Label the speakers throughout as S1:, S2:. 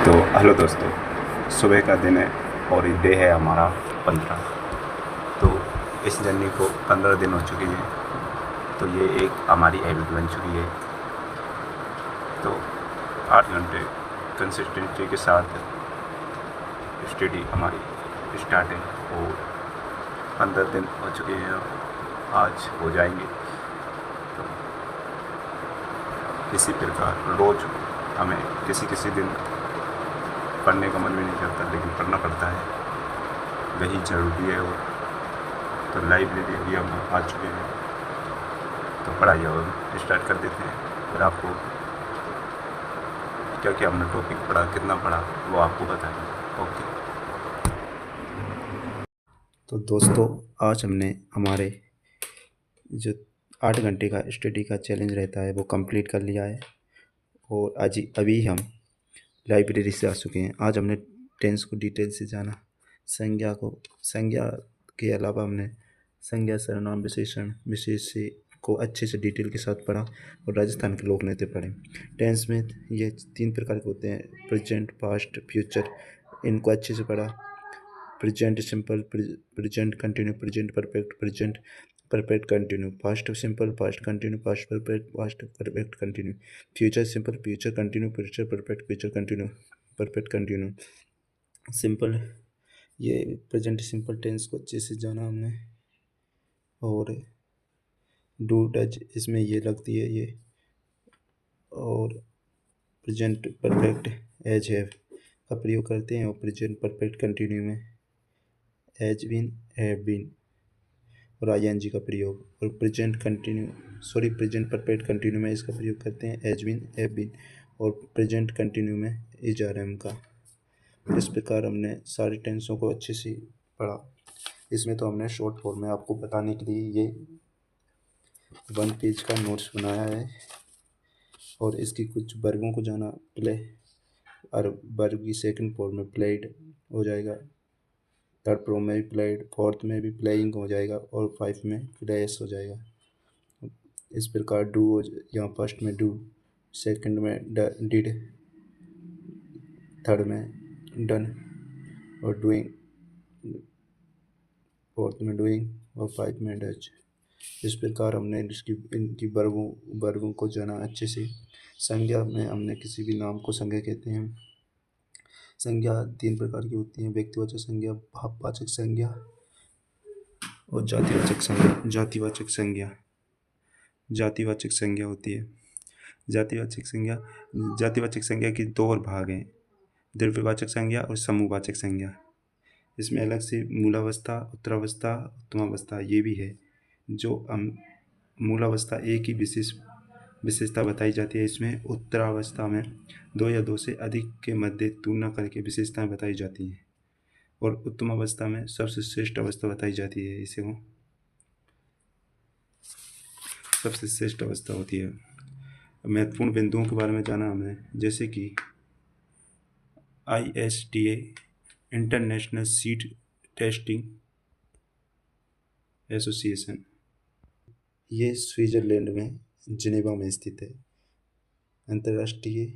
S1: तो हेलो दोस्तों, सुबह का दिन है और ये डे है हमारा 15। तो इस जर्नी को 15 दिन हो चुके हैं। तो ये एक हमारी हैबिट बन चुकी है। तो 8 घंटे कंसिस्टेंसी के साथ स्टडी हमारी स्टार्ट है और 15 दिन हो चुके हैं, आज हो जाएंगे। तो इसी प्रकार रोज़ हमें किसी किसी दिन पढ़ने का मन भी नहीं करता, लेकिन पढ़ना पड़ता है, वही ज़रूरी है। और तो लाइब्रेरी भी हम आ चुके हैं, तो पढ़ाई और स्टार्ट कर देते हैं। और आपको क्या क्या हमने टॉपिक पढ़ा, कितना पढ़ा, वो आपको बताएंगे। ओके। तो दोस्तों, आज हमने हमारे जो 8 घंटे का स्टडी का चैलेंज रहता है वो कंप्लीट कर लिया है। और आज अभी हम लाइब्रेरी से आ चुके हैं। आज हमने टेंस को डिटेल से जाना, संज्ञा के अलावा हमने संज्ञा, सर्वनाम, विशेषण, विशेष्य को अच्छे से डिटेल के साथ पढ़ा और राजस्थान के लोक नृत्य पढ़े। टेंस में ये 3 प्रकार के होते हैं, प्रेजेंट, पास्ट, फ्यूचर। इनको अच्छे से पढ़ा। Present simple, present continue, present perfect, present perfect continue, past simple, past continue, past perfect, past perfect continue, future simple, future continue, future perfect, future continue, perfect continue, simple. ये present simple tense को अच्छे से जाना हमने। और do does इसमें ये लगती है ये। और प्रेजेंट परफेक्ट एज हैव का प्रयोग करते हैं। और प्रेजेंट परफेक्ट कंटिन्यू में एज बीन, हैव बीन और आईएनजी का प्रयोग। और प्रेजेंट प्रेजेंट परफेक्ट कंटिन्यू में इसका प्रयोग करते हैं एज बीन, हैव बीन। और प्रेजेंट कंटिन्यू में इज आर एम का। इस प्रकार हमने सारी टेंसों को अच्छे से पढ़ा। इसमें तो हमने शॉर्ट फॉर्म में आपको बताने के लिए ये 1 पेज का नोट्स बनाया है। और इसकी कुछ वर्गों को जाना, प्ले और वर्ग की सेकंड फॉर्म में प्लेड हो जाएगा, थर्ड फॉर्म में भी प्लेड, फोर्थ में भी प्लेइंग हो जाएगा और 5 में प्लेस हो जाएगा। इस प्रकार डू यहाँ फर्स्ट में डू, सेकंड में डिड, थर्ड में डन और डूइंग, फोर्थ में डूइंग और 5 में डच। इस प्रकार हमने इनकी वर्गों को जाना अच्छे से। संज्ञा में हमने किसी भी नाम को संज्ञा कहते हैं। संज्ञा 3 प्रकार की होती हैं, व्यक्तिवाचक संज्ञा, भाववाचक संज्ञा और जातिवाचक संज्ञा। जातिवाचक संज्ञा होती है। जातिवाचक संज्ञा के 2 और भाग हैं, द्रव्यवाचक संज्ञा और समूहवाचक संज्ञा। इसमें अलग से मूलावस्था, उत्तरावस्था, उत्तमावस्था ये भी है। जो मूलावस्था एक ही विशेषता बताई जाती है। इसमें उत्तरावस्था में 2 या 2 से अधिक के मध्य तुलना करके विशेषताएं बताई जाती हैं। और उत्तमावस्था में सबसे श्रेष्ठ अवस्था बताई जाती है। इसे वो सबसे श्रेष्ठ अवस्था होती है। महत्वपूर्ण बिंदुओं के बारे में जाना हमने, जैसे कि ISTA international seed testing association, ये स्विट्जरलैंड में जिनेवा में स्थित है। अंतर्राष्ट्रीय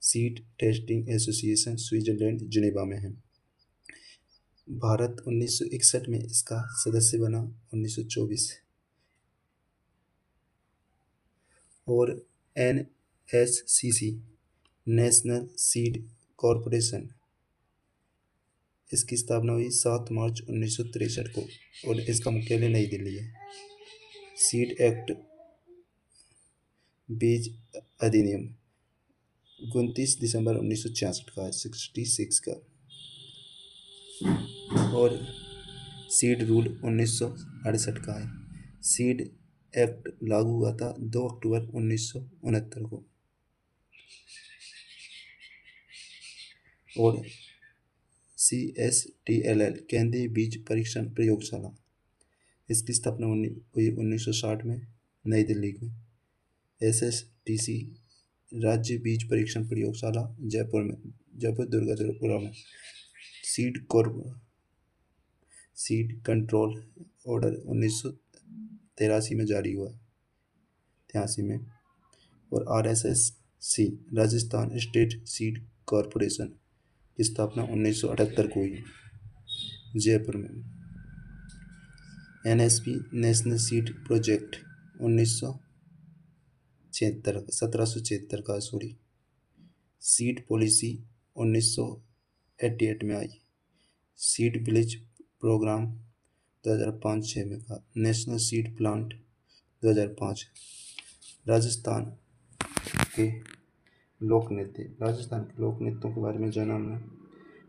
S1: seed testing association Switzerland Geneva में है। भारत 1961 में इसका सदस्य बना, 1924। और NSCC नेशनल सीड कॉरपोरेशन, इसकी स्थापना हुई 7 मार्च 1963 को और इसका मुख्यालय नई दिल्ली है। सीड एक्ट, बीज अधिनियम 29 दिसंबर 1966 का है, 66 का। और सीड रूल 1968 का है। सीड एक्ट लागू हुआ था 2 अक्टूबर 1969 को। और CSTLL केंद्रीय बीज परीक्षण प्रयोगशाला, इसकी स्थापना हुई 1960 में नई दिल्ली में। SSTC राज्य बीज परीक्षण प्रयोगशाला जयपुर दुर्गापुरा में। सीड कंट्रोल ऑर्डर 1983 में जारी हुआ, 83 में। और RSSC Rajasthan state seed corporation की स्थापना 1978 को हुई जयपुर में। NSP नेशनल सीड प्रोजेक्ट 1776 का सीड पॉलिसी 1988 में आई। सीड विलेज प्रोग्राम 2005-06 में का नेशनल सीड प्लांट 2005। राजस्थान के लोक नृत्यों के बारे में जाना हमने।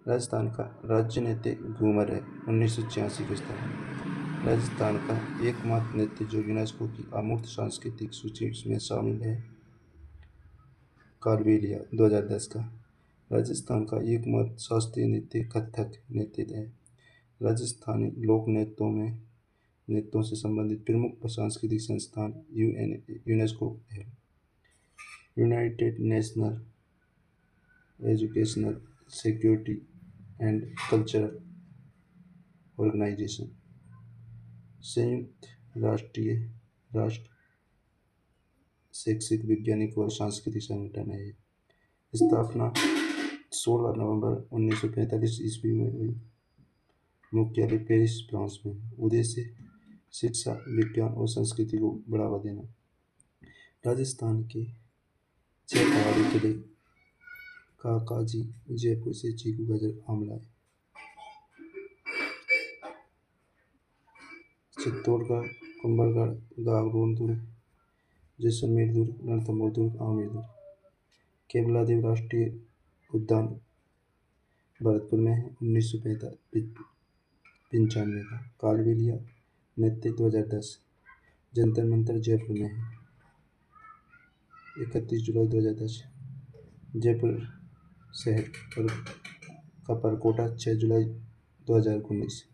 S1: राजस्थान का राज्य नृत्य घूमर है, 1986 की स्थापना। राजस्थान का एकमात्र नृत्य जो यूनेस्को की अमूर्त सांस्कृतिक सूची में शामिल है, कालबेलिया 2010 का। राजस्थान का एकमात्र शास्त्रीय नृत्य कथक नृत्य है। राजस्थानी लोक नृत्यों से संबंधित प्रमुख सांस्कृतिक संस्थान यूनेस्को है। United National Educational Security and Cultural Organisation, संयुक्त राष्ट्र शैक्षिक, वैज्ञानिक और सांस्कृतिक संगठन है। स्थापना 16 नवंबर 1945 ईस्वी में हुई। मुख्यालय पेरिस, फ्रांस में। उद्देश्य शिक्षा, विज्ञान और संस्कृति को बढ़ावा देना। राजस्थान के 6 पहाड़ी किले काकाजी, जयपुर से चीकू गजर आमला, चित्तौड़गढ़, कुंभलगढ़, गागरोन दुर्ग, जैसलमेर दुर्ग, रणथंभौर दुर्ग, आमेर दुर्ग। केवलादेव राष्ट्रीय उद्यान भरतपुर में है, 1995 का। कालबेलिया नृत्य 2010। जंतर मंतर जयपुर में है, 31 जुलाई 2010। जयपुर शहर का परकोटा 6 जुलाई 2019।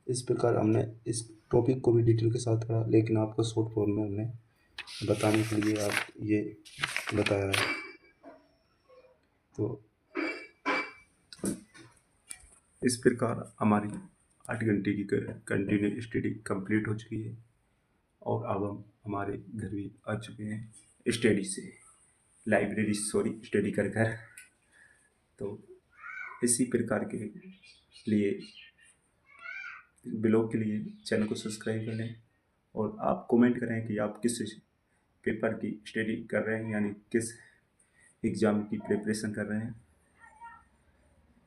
S1: इस प्रकार हमने इस टॉपिक को भी डिटेल के साथ पढ़ा, लेकिन आपको शॉर्ट फॉर्म में हमने बताने के लिए आप ये बताया है। तो इस प्रकार हमारी 8 घंटे की कंटिन्यू स्टडी कंप्लीट हो चुकी है और अब हम हमारे घर भी आ चुके हैं स्टडी कर कर। तो इसी प्रकार के लिए ब्लॉग के लिए चैनल को सब्सक्राइब कर लें और आप कमेंट करें कि आप किस पेपर की स्टडी कर रहे हैं, यानी किस एग्ज़ाम की प्रिपरेशन कर रहे हैं,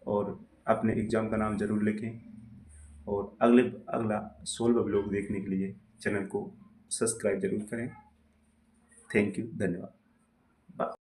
S1: और अपने एग्ज़ाम का नाम ज़रूर लिखें। और अगला 16 ब्लॉग देखने के लिए चैनल को सब्सक्राइब ज़रूर करें। थैंक यू, धन्यवाद।